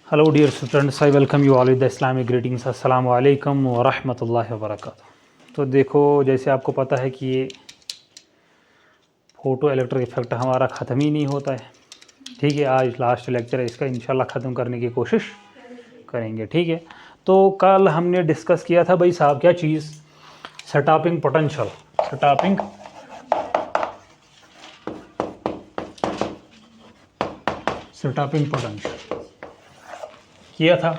Hello dear students, I welcome you all with the Islamic greetings. अस्सलामु अलैकुम व रहमतुल्लाहि व बरकातुहू। तो देखो, जैसे आपको पता है कि ये फ़ोटो इलेक्ट्रिक इफ़ेक्ट हमारा ख़त्म ही नहीं होता है। ठीक है, आज लास्ट लेक्चर है इसका, इंशाल्लाह ख़त्म करने की कोशिश करेंगे। ठीक है, तो कल हमने डिस्कस किया था भाई साहब क्या चीज़, सेटअपिंग पोटेंशियल, सेटअपिंग पोटेंशियल किया था।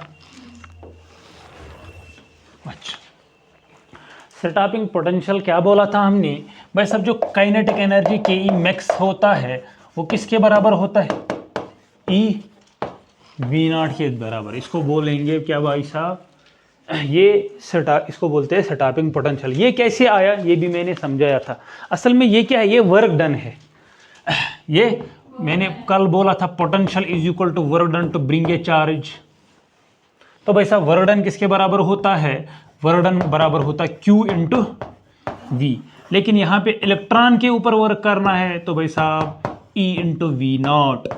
अच्छा, सेटअपिंग पोटेंशियल क्या बोला था हमने भाई साहब, जो काइनेटिक एनर्जी के ई मैक्स होता है वो किसके बराबर होता है, ई वी नॉट के बराबर। इसको बोलेंगे क्या भाई साहब, ये इसको बोलते हैं सेटअपिंग पोटेंशियल। ये कैसे आया ये भी मैंने समझाया था। असल में ये क्या है, ये वर्क डन है। ये मैंने कल बोला था potential is equal to work done to bring a charge. तो भाई साहब वर्क डन किसके बराबर होता है, वर्क डन बराबर होता है Q इंटू वी। लेकिन यहाँ पे इलेक्ट्रॉन के ऊपर वर्क करना है तो भाई साहब E इंटू वी नॉट।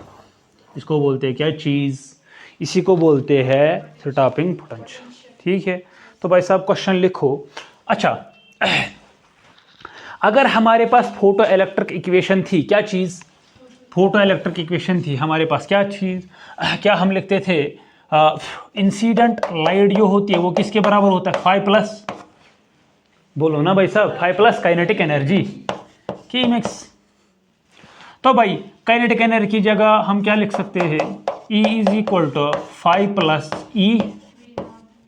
इसको बोलते हैं क्या चीज़, इसी को बोलते हैं सेटअपिंग पोटेंशियल। ठीक है, तो भाई साहब क्वेश्चन लिखो। अच्छा, अगर हमारे पास फोटो इलेक्ट्रिक इक्वेशन थी, क्या चीज़, फोटो इलेक्ट्रिक इक्वेशन थी हमारे पास, क्या चीज़, क्या हम लिखते थे, इंसिडेंट लाइट जो होती है वो किसके बराबर होता है, 5 प्लस, बोलो ना भाई साहब, 5 प्लस काइनेटिक एनर्जी की मैक्स। तो भाई काइनेटिक एनर्जी की जगह हम क्या लिख सकते हैं, E is equal to 5 plus E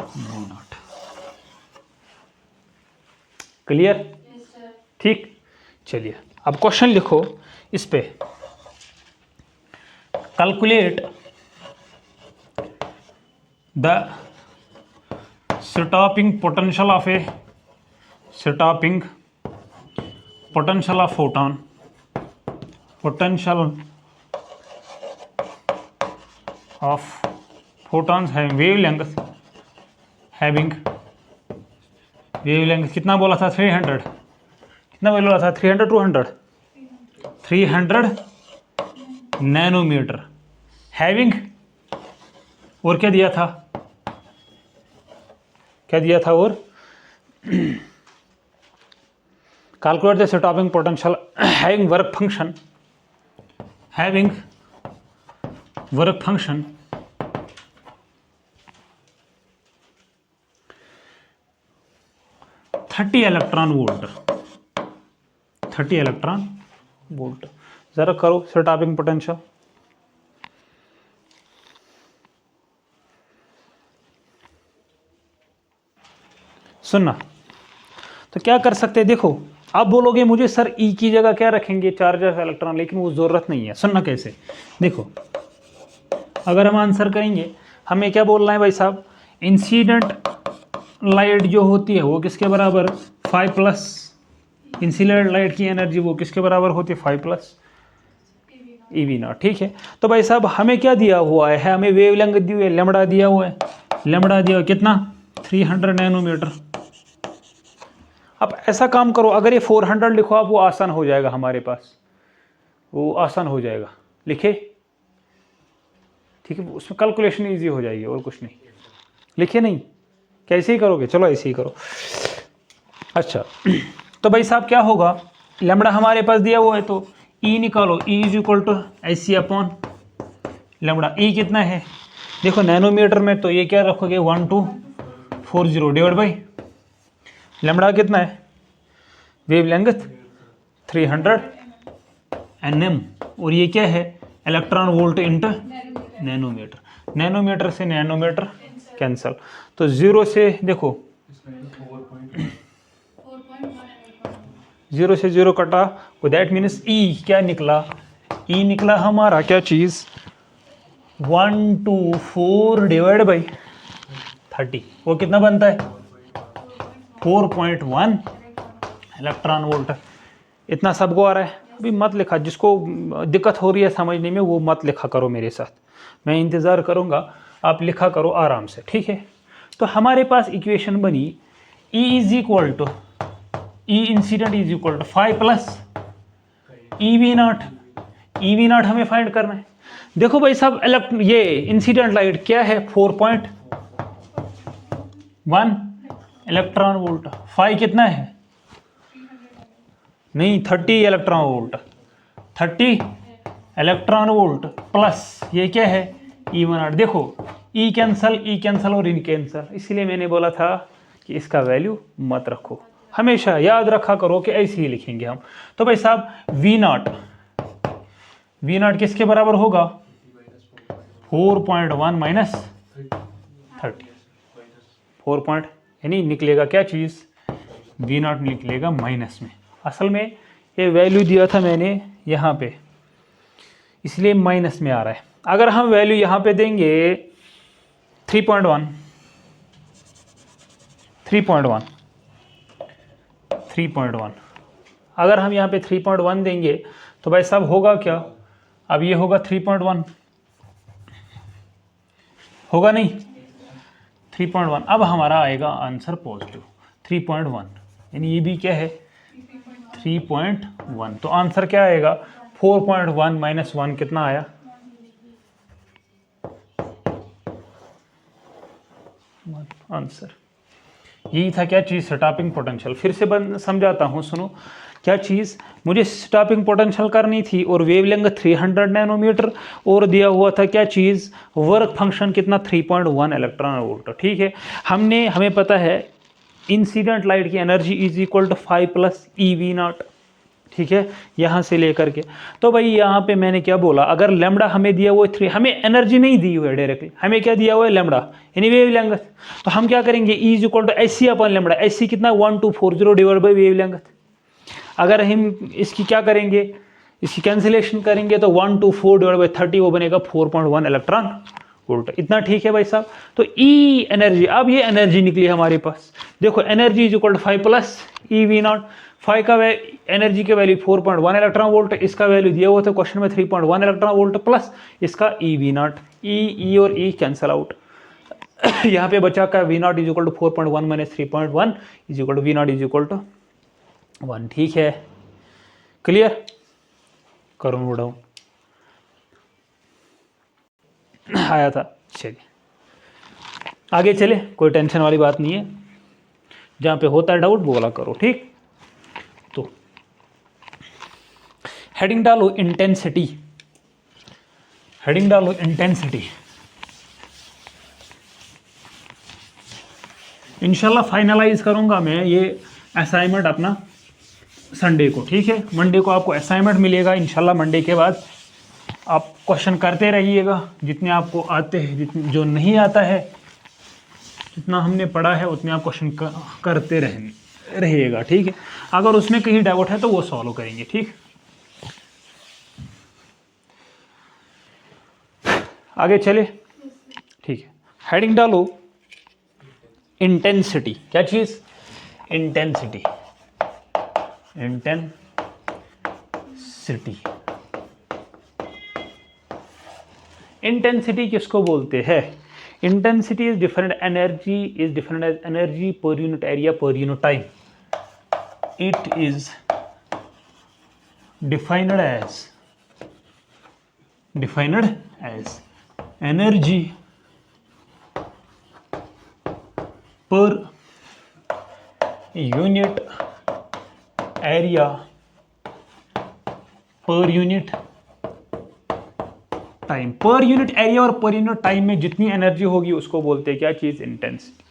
naught. Clear, ठीक। चलिए अब क्वेश्चन लिखो इस पे, calculate the stopping potential of a stopping potential of photon, potential of photons having wavelength कितना बोला था, 300, कितना बोला था, 300 200 300 नैनोमीटर हैविंग, और क्या दिया था, क्या दिया था, और calculate the stopping potential having work function 30 electron volt. जरा करो स्टॉपिंग पोटेंशियल। सुनना, तो क्या कर सकते हैं, देखो आप बोलोगे मुझे सर ई की जगह क्या रखेंगे, चार्ज ऑफ इलेक्ट्रॉन, लेकिन वो ज़रूरत नहीं है। सुनना कैसे, देखो अगर हम आंसर करेंगे, हमें क्या बोलना है भाई साहब, इंसिडेंट लाइट जो होती है वो किसके बराबर, 5 प्लस, इंसिडेंट लाइट की एनर्जी वो किसके बराबर होती है, 5 प्लस ई वी नॉट। ठीक है, तो भाई साहब हमें क्या दिया हुआ है, हमें वेवलेंथ दी हुई है, लेमड़ा दिया हुआ है, लेमड़ा दिया हुआ कितना, 300 नैनोमीटर। अब ऐसा काम करो, अगर ये 400 लिखो आप, वो आसान हो जाएगा हमारे पास, वो आसान हो जाएगा, लिखे, ठीक है, उसमें कैलकुलेशन इजी हो जाएगी और कुछ नहीं। लिखे नहीं, कैसे ही करोगे, चलो ऐसे ही करो। अच्छा, तो भाई साहब क्या होगा, लैम्बडा हमारे पास दिया हुआ है तो E निकालो, E इज इक्वल टू ऐसी अपॉन लैम्बडा। E कितना है, देखो नैनोमीटर में तो ये क्या रखोगे, 1240 डिवाइड बाई लैम्बडा कितना है, वेवलेंथ 300 nm, और ये क्या है, electron volt into nanometre. Nanometre से नैनोमीटर कैंसल, तो 0 से देखो 0 से 0 कटा, तो दैट मीन्स E क्या निकला, E निकला हमारा क्या चीज़, 124 डिवाइड बाई 30, वो कितना बनता है, 4.1 इलेक्ट्रॉन वोल्ट। इतना सबको आ रहा है, अभी मत लिखा, जिसको दिक्कत हो रही है समझने में वो मत लिखा करो मेरे साथ, मैं इंतज़ार करूँगा, आप लिखा करो आराम से। ठीक है, तो हमारे पास इक्वेशन बनी, E is equal to E incident is equal to 5 plus E V naught हमें फाइंड करना है। देखो भाई साहब ये इंसिडेंट लाइट क्या है 4.1 इलेक्ट्रॉन वोल्ट। फाई कितना है, नहीं 30 electron volt, 30 electron volt plus ये क्या है E1R। देखो ई कैंसल और इन कैंसल, इसीलिए मैंने बोला था कि इसका वैल्यू मत रखो, हमेशा याद रखा करो कि ऐसे ही लिखेंगे हम। तो भाई साहब वी नॉट किसके बराबर होगा 4.1 माइनस 30, 4 पॉइंट यानी निकलेगा क्या चीज़, वी नॉट निकलेगा माइनस में। असल में ये वैल्यू दिया था मैंने यहाँ पे, इसलिए माइनस में आ रहा है। अगर हम वैल्यू यहाँ पे देंगे 3.1 अगर हम यहाँ पे 3.1 देंगे तो भाई साहब होगा क्या, अब ये होगा 3.1 होगा नहीं 3.1। अब हमारा आएगा आंसर पॉजिटिव 3.1, यानी ये भी क्या है 3.1। तो आंसर क्या आएगा 4.1 माइनस 1 कितना आया, आंसर। यही था क्या चीज़ स्टॉपिंग पोटेंशियल। फिर से समझाता हूँ, सुनो क्या चीज़, मुझे स्टॉपिंग पोटेंशियल करनी थी और वेवलेंथ 300 नैनोमीटर और दिया हुआ था क्या चीज़, वर्क फंक्शन कितना 3.1 इलेक्ट्रॉन वोल्ट। ठीक है, हमें पता है इंसिडेंट लाइट की energy is equal to 5 plus EV0। ठीक है, यहाँ से लेकर के, तो भाई यहाँ पे मैंने क्या बोला, अगर लैम्डा हमें दिया हुआ है 3, हमें एनर्जी नहीं दी हुई है डायरेक्टली, हमें क्या दिया हुआ है लैम्डा यानी वेवलेंथ। तो हम क्या करेंगे E is equal to SC upon lambda, SC कितना 1240 डिवाइड बाई वेवलेंथ। अगर हम इसकी क्या करेंगे, इसकी कैंसिलेशन करेंगे तो 124 डिवाइड बाई 30 वो बनेगा 4.1 इलेक्ट्रॉन वोल्ट। इतना ठीक है भाई साहब। तो E एनर्जी, अब ये एनर्जी निकली हमारे पास, देखो energy is equal to 5 plus EV0। 5 का एनर्जी की वैल्यू 4.1 इलेक्ट्रॉन वोल्ट, इसका वैल्यू दिया हुआ था क्वेश्चन में 3.1 इलेक्ट्रॉन वोल्ट प्लस इसका EV0। E और E कैंसल आउट यहाँ पे बचा का V0 is equal to 4.1 minus 3.1 is equal to V0 is equal to 1। ठीक है, क्लियर, करो नोट डाउन। आया था, चलिए आगे चले, कोई टेंशन वाली बात नहीं है, जहाँ पे होता है डाउट बोला करो। ठीक, तो हेडिंग डालो इंटेंसिटी, हेडिंग डालो इंटेंसिटी। इंशाल्लाह फाइनलाइज करूंगा मैं ये असाइनमेंट अपना संडे को। ठीक है, मंडे को आपको असाइनमेंट मिलेगा इंशाल्लाह। मंडे के बाद आप क्वेश्चन करते रहिएगा, जितने आपको आते हैं, जितने जो नहीं आता है, जितना हमने पढ़ा है उतने आप क्वेश्चन करते रहिएगा। ठीक है, अगर उसमें कहीं डाउट है तो वो सॉल्व करेंगे। ठीक, आगे चले। ठीक है, हेडिंग डालो इंटेंसिटी। क्या चीज, इंटेंसिटी, इंटेंसिटी। इंटेंसिटी किसको बोलते हैं, intensity is different energy, is different as energy per unit area per unit time. It is defined as energy per unit area per unit time. Per unit area और per unit time में जितनी energy होगी उसको बोलते हैं क्या चीज, intensity.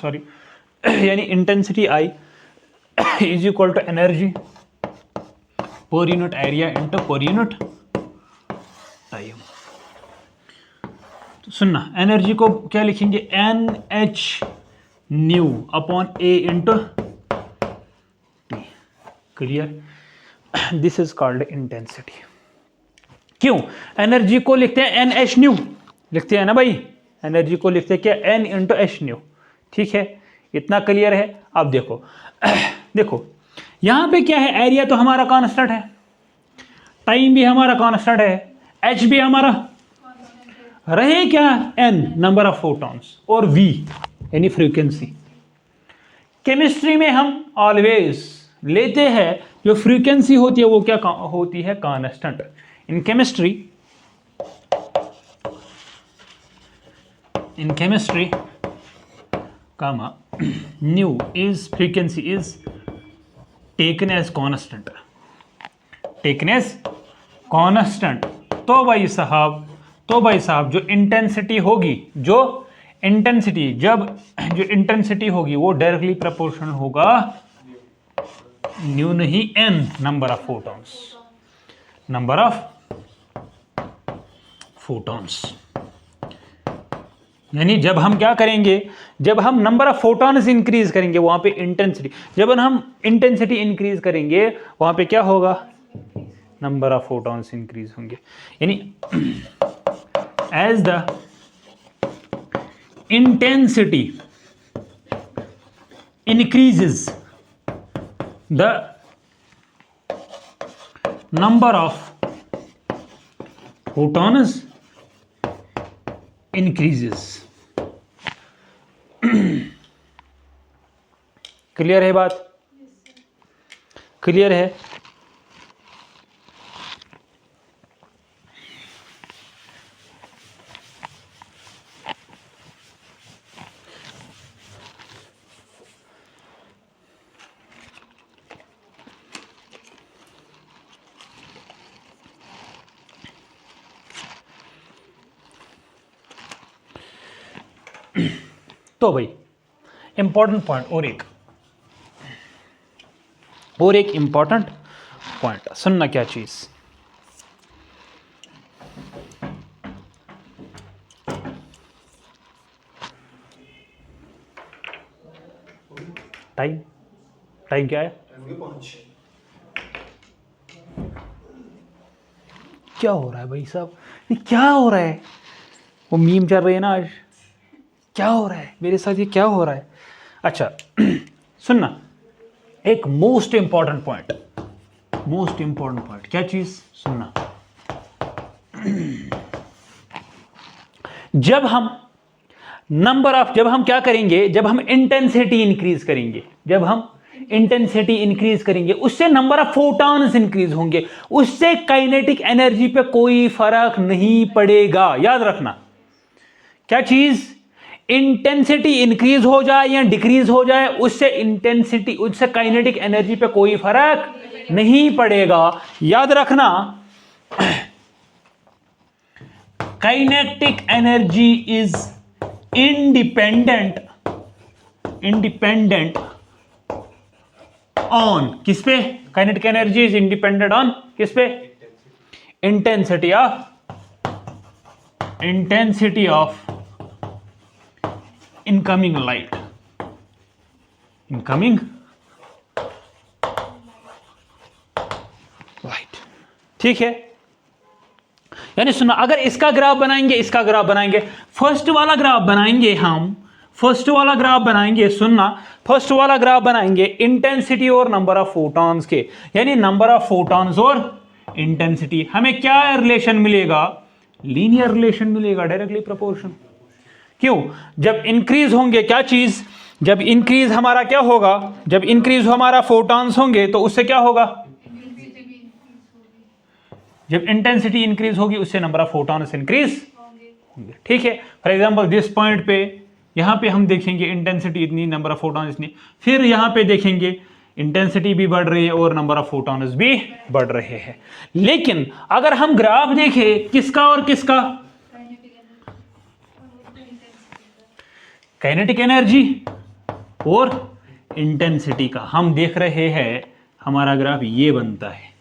Sorry, यानी intensity I is equal to energy per unit area into per unit time. तो सुनना, एनर्जी को क्या लिखेंगे, NH nu upon A into T। Clear, this is called intensity. क्यों, एनर्जी को लिखते हैं NH न्यू, लिखते हैं ना भाई, एनर्जी को लिखते हैं क्या N इंटू H न्यू। ठीक है, इतना क्लियर है। अब देखो देखो यहां पे क्या है, एरिया तो हमारा कांस्टेंट है, टाइम भी हमारा कांस्टेंट है, H भी हमारा रहे क्या, N नंबर ऑफ फोटॉन्स और V यानी फ्रीक्वेंसी। केमिस्ट्री में हम ऑलवेज लेते हैं जो फ्रीक्वेंसी होती है वो क्या होती है, constant. In chemistry comma nu is frequency is taken as constant, तो भाई साहब जो इंटेंसिटी होगी, जो इंटेंसिटी होगी वो डायरेक्टली प्रोपोर्शनल होगा न्यू नहीं n नंबर ऑफ फोटॉन्स। यानी जब हम क्या करेंगे, जब हम नंबर ऑफ फोटॉन्स इंक्रीज करेंगे वहां पे इंटेंसिटी, जब हम इंटेंसिटी इंक्रीज करेंगे वहां पे क्या होगा, नंबर ऑफ फोटॉन्स इंक्रीज होंगे। यानी as the intensity increases the number of photons increases. Clear है बात, क्लियर है। तो भाई इंपॉर्टेंट पॉइंट और एक इंपॉर्टेंट पॉइंट सुनना, क्या चीज, टाइम क्या है, क्या हो रहा है भाई साहब, ये क्या हो रहा है, वो मीम चल रही है ना आज, क्या हो रहा है मेरे साथ, ये क्या हो रहा है। अच्छा सुनना, एक मोस्ट इंपॉर्टेंट पॉइंट, क्या चीज, सुनना। जब हम क्या करेंगे, जब हम इंटेंसिटी इंक्रीज करेंगे उससे नंबर ऑफ फोटॉन्स इंक्रीज होंगे, उससे काइनेटिक एनर्जी पे कोई फर्क नहीं पड़ेगा। याद रखना, क्या चीज, इंटेंसिटी इंक्रीज हो जाए या डिक्रीज हो जाए उससे काइनेटिक एनर्जी पे कोई फर्क नहीं पड़ेगा। याद रखना, kinetic energy is independent on किस पे, kinetic energy is independent on किस पे, इंटेंसिटी ऑफ इनकमिंग लाइट, ठीक है। यानी सुना, अगर इसका ग्राफ बनाएंगे, फर्स्ट वाला ग्राफ बनाएंगे, सुनना, फर्स्ट वाला ग्राफ बनाएंगे इंटेंसिटी और नंबर ऑफ फोटॉन्स के, यानी नंबर ऑफ फोटॉन्स और इंटेंसिटी, हमें क्या रिलेशन मिलेगा, लीनियर रिलेशन मिलेगा, डायरेक्टली प्रोपोर्शन। क्यों, जब इंक्रीज होंगे क्या चीज, जब इंक्रीज हमारा क्या होगा, जब इंक्रीज हमारा फोटॉन्स होंगे तो उससे क्या होगा, जब इंटेंसिटी इंक्रीज होगी उससे नंबर ऑफ फोटॉन्स इंक्रीज होंगे। ठीक है, फॉर एग्जांपल दिस पॉइंट पे, यहां पे हम देखेंगे इंटेंसिटी इतनी, नंबर ऑफ फोटॉन्स इतनी, फिर यहां पे देखेंगे इंटेंसिटी भी बढ़ रही है और नंबर ऑफ फोटॉन्स भी बढ़ रहे हैं। लेकिन अगर हम ग्राफ देखें किसका और किसका, काइनेटिक एनर्जी और इंटेंसिटी का, हम देख रहे हैं हमारा ग्राफ ये बनता है,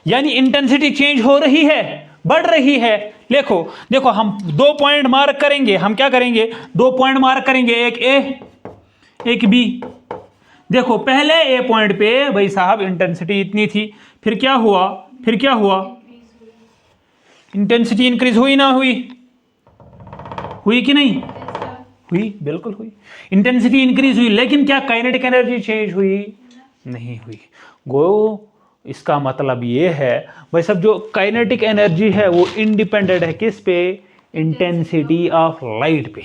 यानी इंटेंसिटी चेंज हो रही है, बढ़ रही है। देखो हम 2 पॉइंट मार्क करेंगे, हम क्या करेंगे, 2 पॉइंट मार्क करेंगे, एक ए एक बी। देखो पहले ए पॉइंट पे भाई साहब इंटेंसिटी इतनी थी, फिर क्या हुआ, इंटेंसिटी इंक्रीज हुई ना हुई कि नहीं हुई, बिल्कुल हुई, इंटेंसिटी इंक्रीज हुई, लेकिन क्या काइनेटिक एनर्जी चेंज हुई, नहीं हुई। इसका मतलब ये है भाई साहब, जो काइनेटिक एनर्जी है वो इंडिपेंडेंट है किस पे, इंटेंसिटी ऑफ लाइट पे।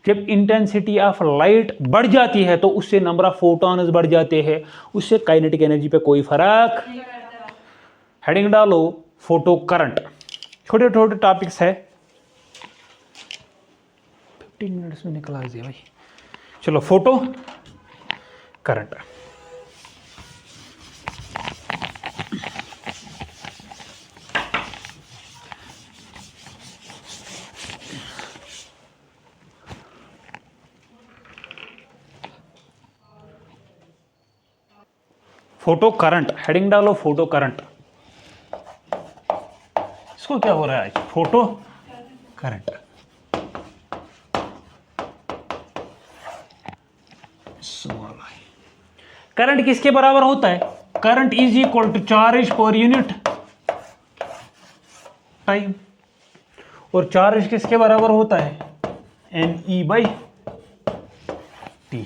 जब इंटेंसिटी ऑफ लाइट बढ़ जाती है तो उससे नंबर ऑफ फोटॉन्स बढ़ जाते हैं, उससे काइनेटिक एनर्जी पे कोई फर्क। हेडिंग डालो फोटो करंट। छोटे छोटे टॉपिक्स है, 15 मिनट्स में निकला दिया भाई। चलो photo current. Photo current, heading डालो फोटो करंट। इसको क्या हो रहा है आज, फोटो करंट। करंट किसके बराबर होता है? Current is equal to charge per unit time. और चार्ज किसके बराबर होता है? N E by T.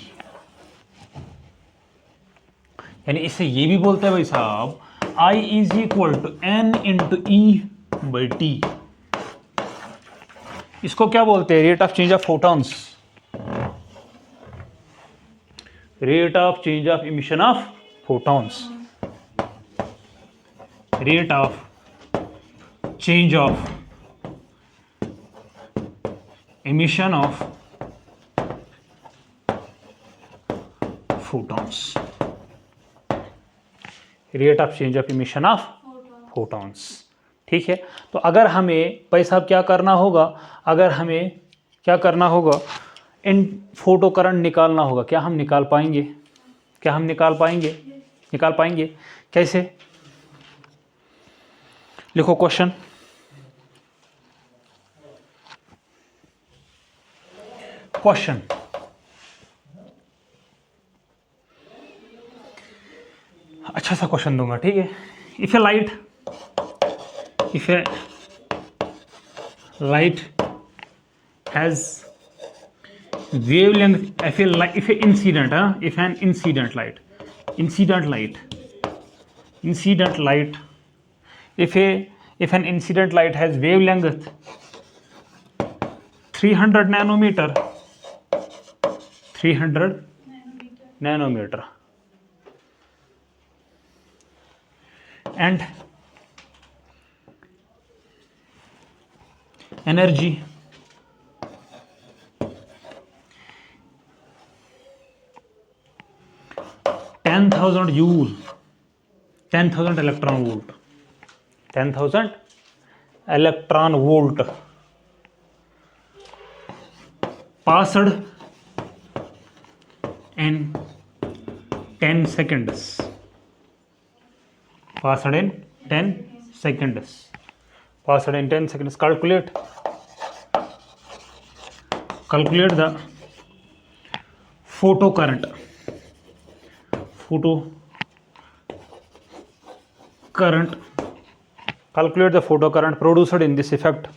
यानी इससे ये भी बोलते हैं भाई साहब, I is equal to N into E by T. इसको क्या बोलते हैं? Rate of change of photons, rate of change of emission of photons, rate of change of emission of photons, rate of change of emission of photons। ठीक है, तो अगर हमें भाई साहब क्या करना होगा, अगर हमें क्या करना होगा, इन फोटो करंट निकालना होगा। क्या हम निकाल पाएंगे? क्या हम निकाल पाएंगे? निकाल पाएंगे कैसे? लिखो क्वेश्चन। क्वेश्चन, अच्छा सा क्वेश्चन दूंगा, ठीक है। If A light has wavelength, if an incident light, if an incident light has wavelength 300 nanometer and energy 10,000 joule, 10,000 electron volt, 10,000 electron volt passed in 10 seconds, passed in 10 seconds, passed in 10 seconds. Calculate the photo current calculate the photo current produced in this effect.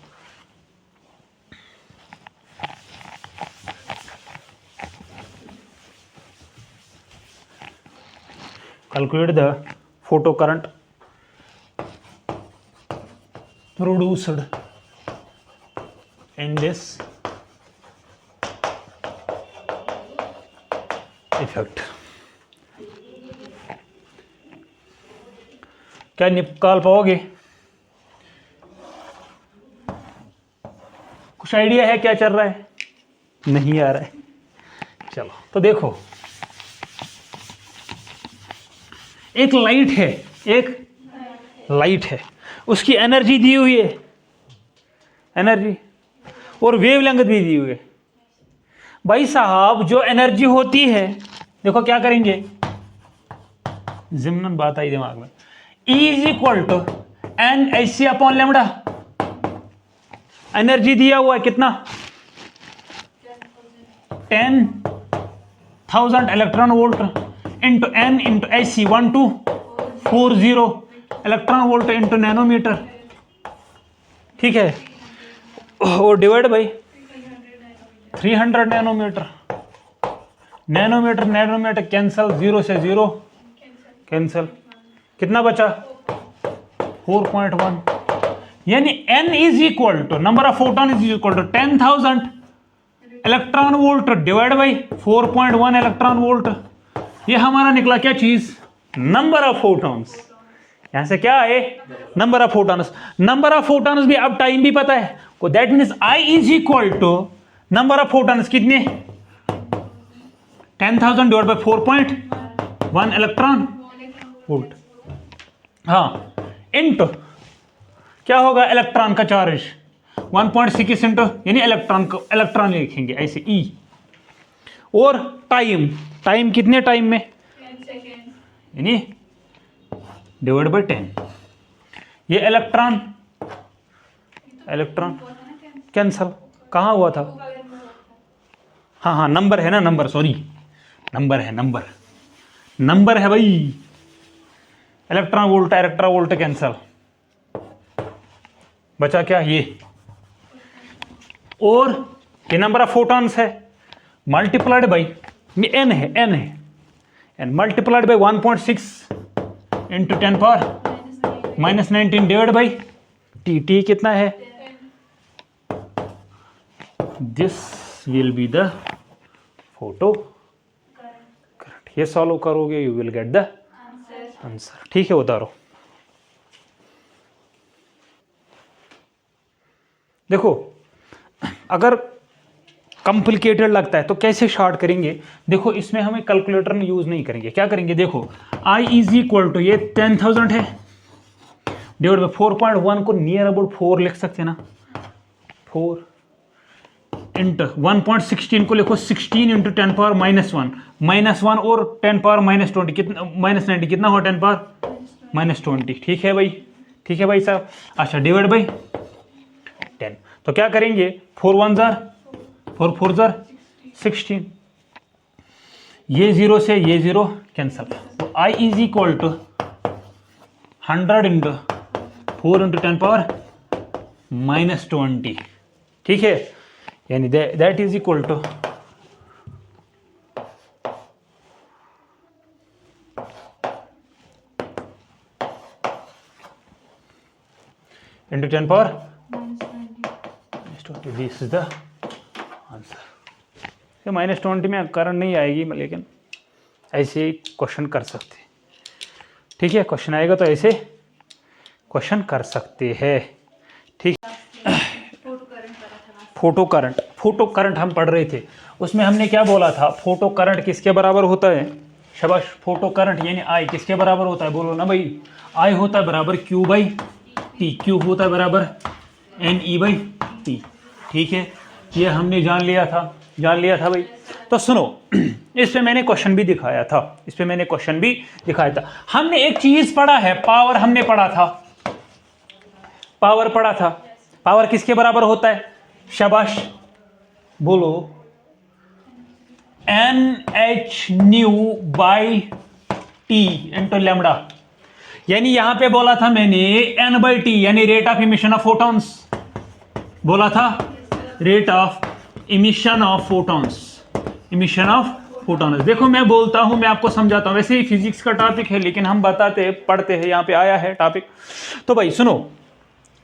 Calculate the photo current produced in this effect. क्या निकाल पाओगे? कुछ idea है क्या चल रहा है? नहीं आ रहा है। चलो तो देखो, एक लाइट है, उसकी एनर्जी दी हुई है, एनर्जी, और वेवलेंथ भी दी हुई है। भाई साहब जो एनर्जी होती है, देखो क्या करेंगे, जिम्नन बात आई दिमाग में, E is equal to N H C upon lambda. Energy दिया हुआ है कितना? 10,000 electron volt into N into H C 1240 electron volt into nanometre, ठीक है, और divide by 300 nanometre. Nanometre cancel, 0 से 0 कैंसल, कितना बचा? 4.1। यानी n is equal to number of photon is equal to 10,000 electron volt divide by 4.1 electron volt. ये हमारा निकला क्या चीज, नंबर ऑफ फोटॉन्स। यहां से क्या आए, number of photons. Number of photons भी, अब टाइम भी पता है को, that means I is equal to number of photons कितने, 10,000 डिवाइड बाई 4.1 इलेक्ट्रॉन वोल्ट। हाँ, इंटू क्या होगा, इलेक्ट्रॉन का चार्ज 1.6 इंटू, यानी इलेक्ट्रॉन को इलेक्ट्रॉन लिखेंगे ऐसे E। और टाइम, टाइम कितने टाइम में, 10 सेकेंड, यानी डिवाइड बाई 10। ये इलेक्ट्रॉन, इलेक्ट्रॉन कैंसल, कहाँ हुआ था, हाँ हाँ नंबर है ना, नंबर, सॉरी नंबर है, नंबर है भाई। इलेक्ट्रॉन वोल्ट कैंसल, बचा क्या ये, और ये नंबर ऑफ फोटॉन्स है मल्टीप्लाइड बाई n है, n multiplied by 1.6 into 10 power minus 19 divide by t कितना है, this will be the photo current. ये सॉल्व करोगे you will get the answer. ठीक है, उतारो। देखो अगर कॉम्प्लिकेटेड लगता है तो कैसे शॉर्ट करेंगे, देखो इसमें हमें कैलकुलेटर यूज नहीं करेंगे, क्या करेंगे, देखो I इज इक्वल टू ये 10,000 है डिवाइड बाई 4.1 को नियर अबाउट 4 लिख सकते हैं ना, 4 इंटू 1.16 को लिखो 16 इंटू 10 पावर -1 और 10 पावर -20 कितना, -90 कितना हुआ, 10 पावर -20। ठीक है भाई साहब। अच्छा, डिवाइड बाई 10, तो क्या करेंगे, 4 1 जार 4 4 जार 16, ये 0 से ये 0 कैंसल। तो I is equal to 100 into 4 into 10 power -20। ठीक है, यानी that is equal to into 10 power -20। This is the answer. -20 में करंट नहीं आएगी, लेकिन ऐसे क्वेश्चन कर सकते हैं। ठीक है, क्वेश्चन आएगा तो ऐसे क्वेश्चन कर सकते हैं। ठीक, फोटो करंट हम पढ़ रहे थे, उसमें हमने क्या बोला था, फोटो करंट किसके बराबर होता है, शाबाश, फोटो करंट यानी I किसके बराबर होता है, बोलो ना भाई, I होता है बराबर Q बाई T, Q होता है बराबर NE बाई T। ठीक है, ये हमने जान लिया था भाई। तो सुनो, इस पे मैंने क्वेश्चन भी दिखाया था, हमने एक चीज पढ़ा है, पावर हमने पढ़ा था, पावर किसके बराबर होता है, शाबाश बोलो, NH new by T into lambda. यानी यहां पे बोला था मैंने N बाई T, यानी rate of emission of photons बोला था, rate of emission of photons. देखो मैं बोलता हूं, मैं आपको समझाता हूं, वैसे ही फिजिक्स का टॉपिक है लेकिन हम पढ़ते हैं, यहां पे आया है टॉपिक। तो भाई सुनो,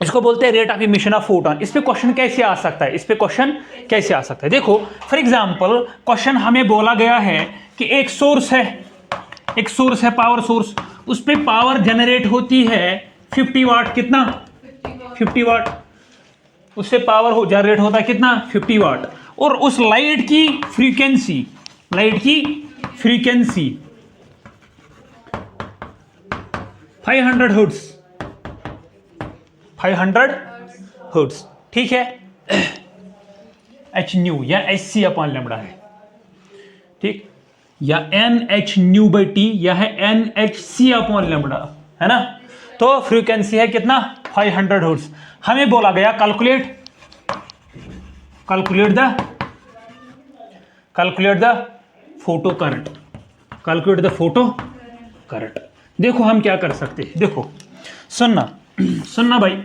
इसको बोलते हैं rate of emission of photon. इस पे क्वेश्चन कैसे आ सकता है, देखो फॉर एग्जांपल क्वेश्चन हमें बोला गया है कि एक सोर्स है पावर सोर्स, उस पे पावर जनरेट होती है 50 वाट, कितना 50 वाट, उससे पावर जनरेट होता है कितना 50 वाट, और उस लाइट की फ्रीक्वेंसी 500 हर्ट्ज। ठीक है, H न्यू या HC अपॉन लैम्बडा है, ठीक, या NH न्यू बाई T या है NHC अपॉन लैम्बडा, है ना। तो फ्रीक्वेंसी है कितना 500 हर्ट्ज। हमें बोला गया कैलकुलेट द फोटो करंट। देखो हम क्या कर सकते हैं, देखो सुनना भाई,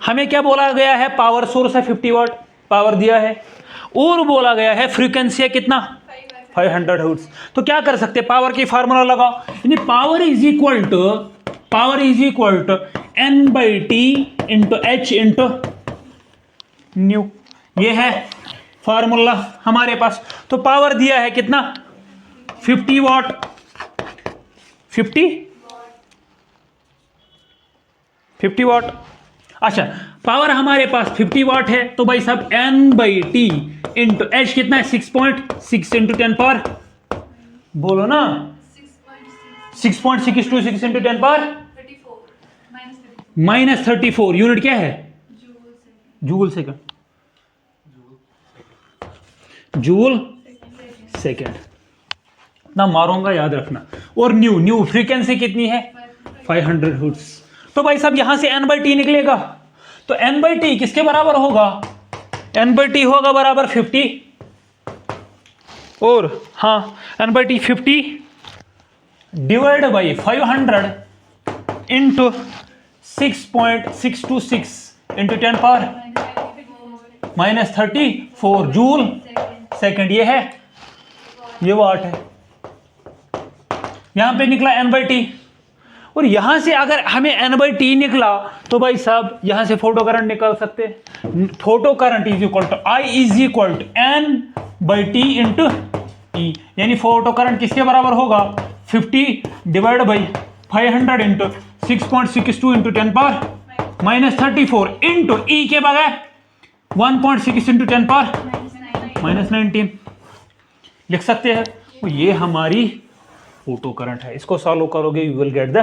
हमें क्या बोला गया है, पावर सोर्स है 50 वाट पावर दिया है, और बोला गया है फ्रीक्वेंसी है कितना 500 हर्ट्ज। तो क्या कर सकते हैं, पावर की फार्मूला लगाओ, यानी power is equal to power is equal to N/T into H into nu. ये है फॉर्मूला हमारे पास। तो पावर दिया है कितना, 50 वाट, 50 वाट। अच्छा, पावर हमारे पास 50 वाट है, तो भाई साहब N/T इंटू H कितना है, 6.6 इंटू 10 पावर, बोलो ना, 6.626 इंटू 10 पावर -34 यूनिट क्या है, जूल सेकंड, जूल सेकंड ना मारूंगा, याद रखना। और न्यू फ्रीक्वेंसी कितनी है, 500 हर्ट्ज। तो भाई साहब यहां से N/T निकलेगा, तो N/T किसके बराबर होगा, N/T होगा बराबर 50, और हाँ N/T 50 divide by 500 into 6.626 into 10 power -34 joule second. ये है, ये वाट है। यहां पे निकला N/T, और यहां से अगर हमें N/T निकला तो भाई साहब यहां से फोटो करंट निकाल सकते हैं। Photo current is equal to I is equal to N/T into E, यानी फोटो करंट किसके बराबर होगा, 50 divide by 500 into 6.62 into 10 power -34 into E के बगैर 1.6 इंटू 10 पावर -19 लिख सकते हैं। तो ये हमारी फोटो करंट है। इसको सॉल्व करोगे you will get the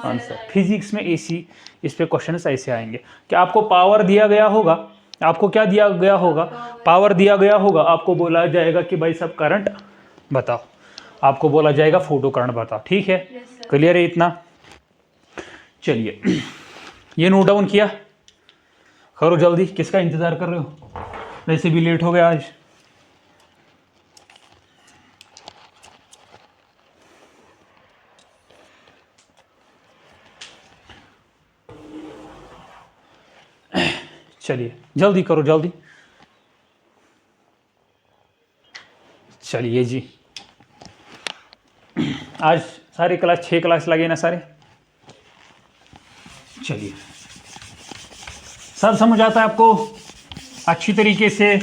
answer. Physics में ऐसी इस पे क्वेश्चंस ऐसे आएंगे कि आपको पावर दिया गया होगा, आपको क्या दिया गया होगा, पावर दिया गया होगा, आपको बोला जाएगा कि भाई सब करंट बताओ, आपको बोला जाएगा फोटो करंट बताओ। ठीक है, क्लियर है इतना। चलिए ये नोट डाउन किया, करो जल्दी, किसका इंतजार कर रहे हो, वैसे भी लेट हो गया आज। चलिए जल्दी करो जल्दी। चलिए जी, आज सारी क्लास 6 क्लास लगे ना सारे, चलिए सब समझ आता है आपको अच्छी तरीके से।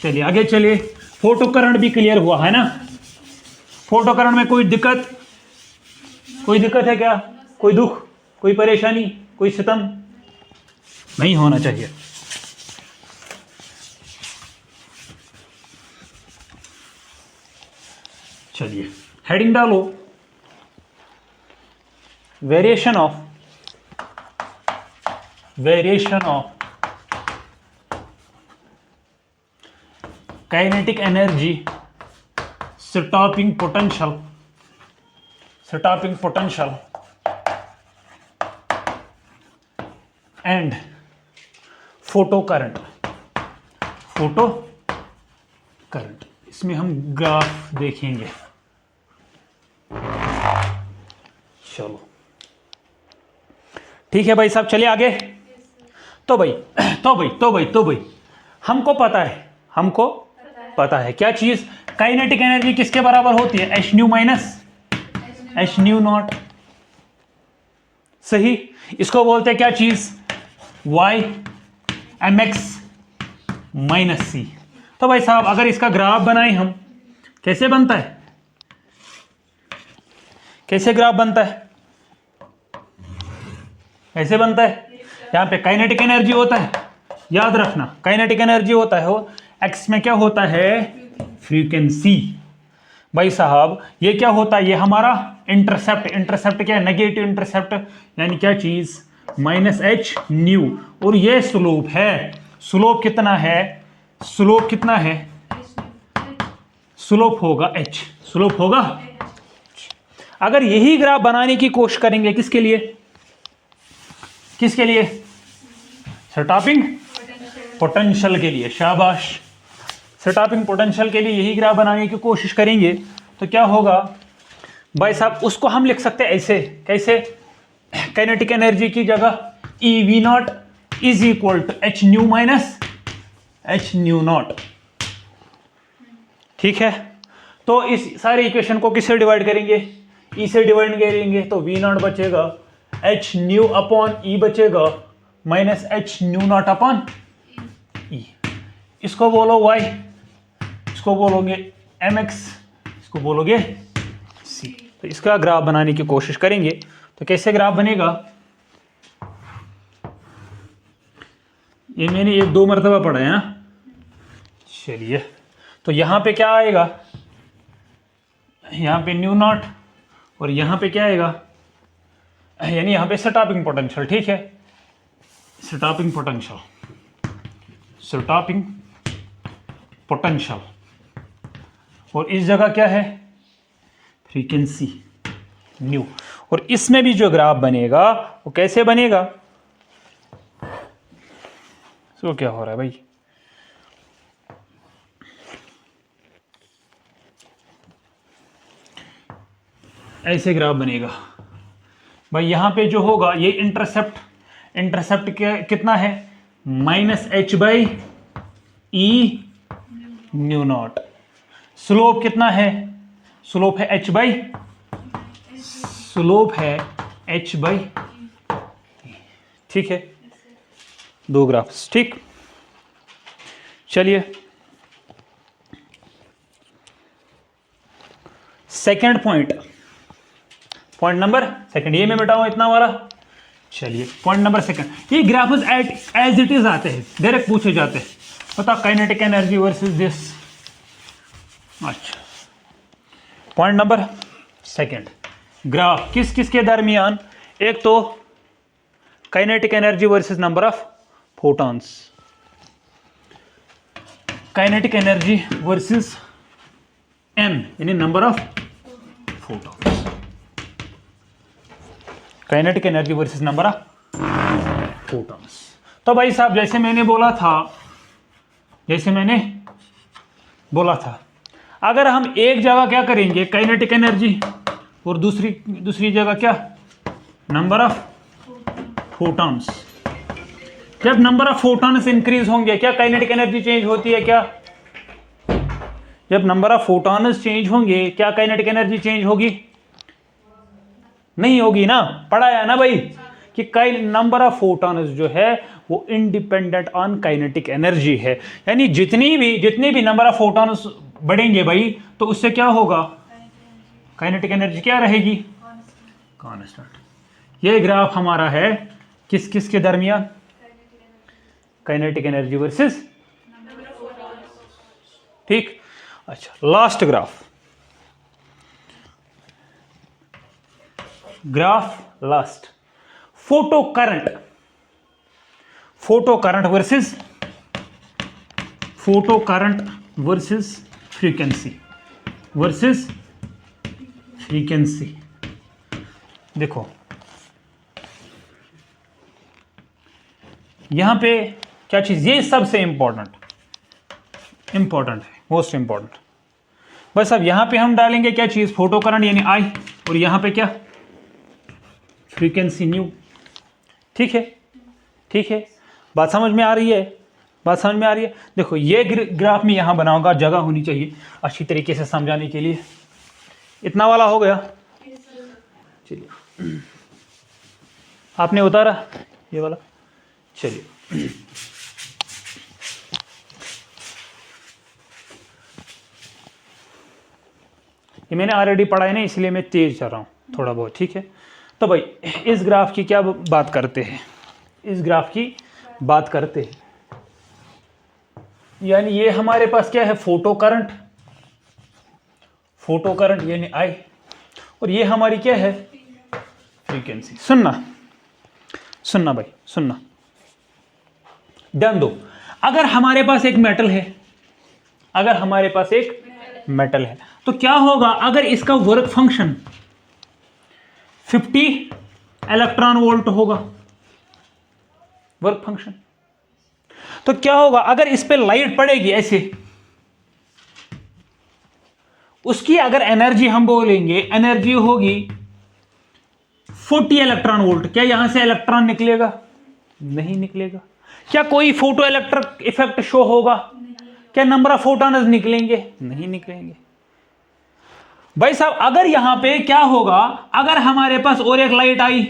चलिए आगे चलिए, फोटो करंट भी क्लियर हुआ है ना। फोटो करंट में कोई दिक्कत है क्या, कोई दुख, कोई परेशानी, कोई सितम नहीं होना चाहिए। चलिए हेडिंग डालो, variation of kinetic energy, stopping potential and photo current. इसमें हम ग्राफ देखेंगे। चलो ठीक है भाई साहब, चलिए आगे। तो भाई हमको पता है क्या चीज, काइनेटिक एनर्जी किसके बराबर होती है, H nu minus H nu not. सही, इसको बोलते हैं क्या चीज, Y mx माइनस सी। तो भाई साहब अगर इसका ग्राफ बनाए हम, कैसे बनता है, कैसे ग्राफ बनता है, ऐसे बनता है। यहां पे काइनेटिक एनर्जी होता है, याद रखना काइनेटिक एनर्जी होता है, वो एक्स में क्या होता है, फ्रीक्वेंसी। भाई साहब ये क्या होता है, ये हमारा इंटरसेप्ट क्या है, नेगेटिव इंटरसेप्ट, यानी क्या चीज, -h न्यू। और ये स्लोप है, स्लोप कितना है, स्लोप होगा h, स्लोप होगा। अगर यही ग्राफ बनाने की कोशिश करेंगे, किसके लिए, स्टॉपिंग पोटेंशियल के लिए, शाबाश। स्टॉपिंग पोटेंशियल के लिए यही ग्राफ बनाने की कोशिश करेंगे तो क्या होगा भाई साहब, उसको हम लिख सकते हैं ऐसे, कैसे, काइनेटिक एनर्जी की जगह EV0 is equal to H nu minus H nu naught. ठीक है, तो इस सारे इक्वेशन को किससे डिवाइड करेंगे, E से डिवाइड करेंगे, तो V0 बचेगा एच न्यू अपॉन ई बचेगा minus h nu not upon e. इसको बोलो y, इसको बोलोगे mx, इसको बोलोगे c। तो इसका ग्राफ बनाने की कोशिश करेंगे। तो कैसे ग्राफ बनेगा, ये मैंने 1-2 मरतबा पढ़ा है ना। चलिए, तो यहां पे क्या आएगा, यहां पे न्यू नॉट और यहां पे क्या आएगा, यानी यहां पे स्टॉपिंग पोटेंशियल। ठीक है, स्टॉपिंग पोटेंशियल, स्टॉपिंग पोटेंशियल। और इस जगह क्या है, फ्रीक्वेंसी न्यू। और इसमें भी जो ग्राफ बनेगा वो कैसे बनेगा, तो क्या हो रहा है भाई, ऐसे ग्राफ बनेगा भाई। यहां पे जो होगा ये इंटरसेप्ट कितना है, minus H by E new not. Slope कितना है, स्लोप है एच बाई, स्लोप है एच बाई। ठीक है, 2 ग्राफ्स। ठीक, चलिए सेकंड पॉइंट नंबर सेकंड, ये मैं बताऊं इतना वाला। चलिए पॉइंट नंबर सेकंड, ये ग्राफ्स एज इट इज आते हैं, डायरेक्ट पूछे जाते हैं। बता काइनेटिक एनर्जी वर्सेस दिस। अच्छा, पॉइंट नंबर सेकंड, ग्राफ किस किस के दरमियान, एक तो kinetic energy versus number of photons, kinetic energy versus n यानी number of photons, kinetic energy versus number of photons. तो भाई साहब जैसे मैंने बोला था, अगर हम एक जगह क्या करेंगे काइनेटिक एनर्जी और दूसरी जगह क्या, नंबर ऑफ फोटॉन्स। जब नंबर ऑफ फोटॉन्स इंक्रीज होंगे क्या काइनेटिक एनर्जी चेंज होती है क्या, जब नंबर ऑफ फोटॉन्स चेंज होंगे क्या काइनेटिक एनर्जी चेंज होगी, नहीं होगी ना। पढ़ाया ना भाई कि नंबर ऑफ फोटॉन्स जो है वो इंडिपेंडेंट ऑन काइनेटिक एनर्जी है, यानी जितने भी नंबर ऑफ फोटॉन्स बढ़ेंगे भाई तो उससे क्या होगा, काइनेटिक एनर्जी क्या रहेगी, कांस्टेंट। ये ग्राफ हमारा है किस किस के दरमियान, काइनेटिक एनर्जी वर्सेस। ठीक, अच्छा last graph last, photo current versus frequency देखो यहां पे क्या चीज, ये सबसे इंपॉर्टेंट है, मोस्ट इंपॉर्टेंट। बस अब यहां पे हम डालेंगे क्या चीज, फोटो करंट यानी आई, और यहां पे क्या, फ्रीक्वेंसी न्यू। ठीक है, बात समझ में आ रही है, देखो ये ग्राफ में यहां बनाऊंगा, जगह होनी चाहिए अच्छी तरीके से समझाने के लिए। इतना वाला हो गया, चलिए आपने उतारा ये वाला, चलिए ये मैंने ऑलरेडी पढ़ा है ना, इसलिए मैं तेज चल रहा हूँ थोड़ा बहुत। ठीक है, तो भाई इस ग्राफ की क्या बात करते हैं, यानी ये हमारे पास क्या है, फोटो करंट यानी आई, और ये हमारी क्या है, फ्रीक्वेंसी। सुनना भाई, ध्यान दो। अगर हमारे पास एक मेटल है तो क्या होगा, अगर इसका वर्क फंक्शन 50 इलेक्ट्रॉन वोल्ट होगा वर्क फंक्शन, तो क्या होगा, अगर इस पे लाइट पड़ेगी ऐसे, उसकी अगर एनर्जी हम बोलेंगे, एनर्जी होगी 40 इलेक्ट्रॉन वोल्ट। क्या यहां से इलेक्ट्रॉन निकलेगा, नहीं निकलेगा। क्या कोई फोटो इलेक्ट्रिक इफेक्ट शो होगा, क्या नंबर ऑफ फोटॉन्स निकलेंगे, नहीं निकलेंगे। भाई साहब अगर यहां पे क्या होगा, अगर हमारे पास और एक लाइट आई,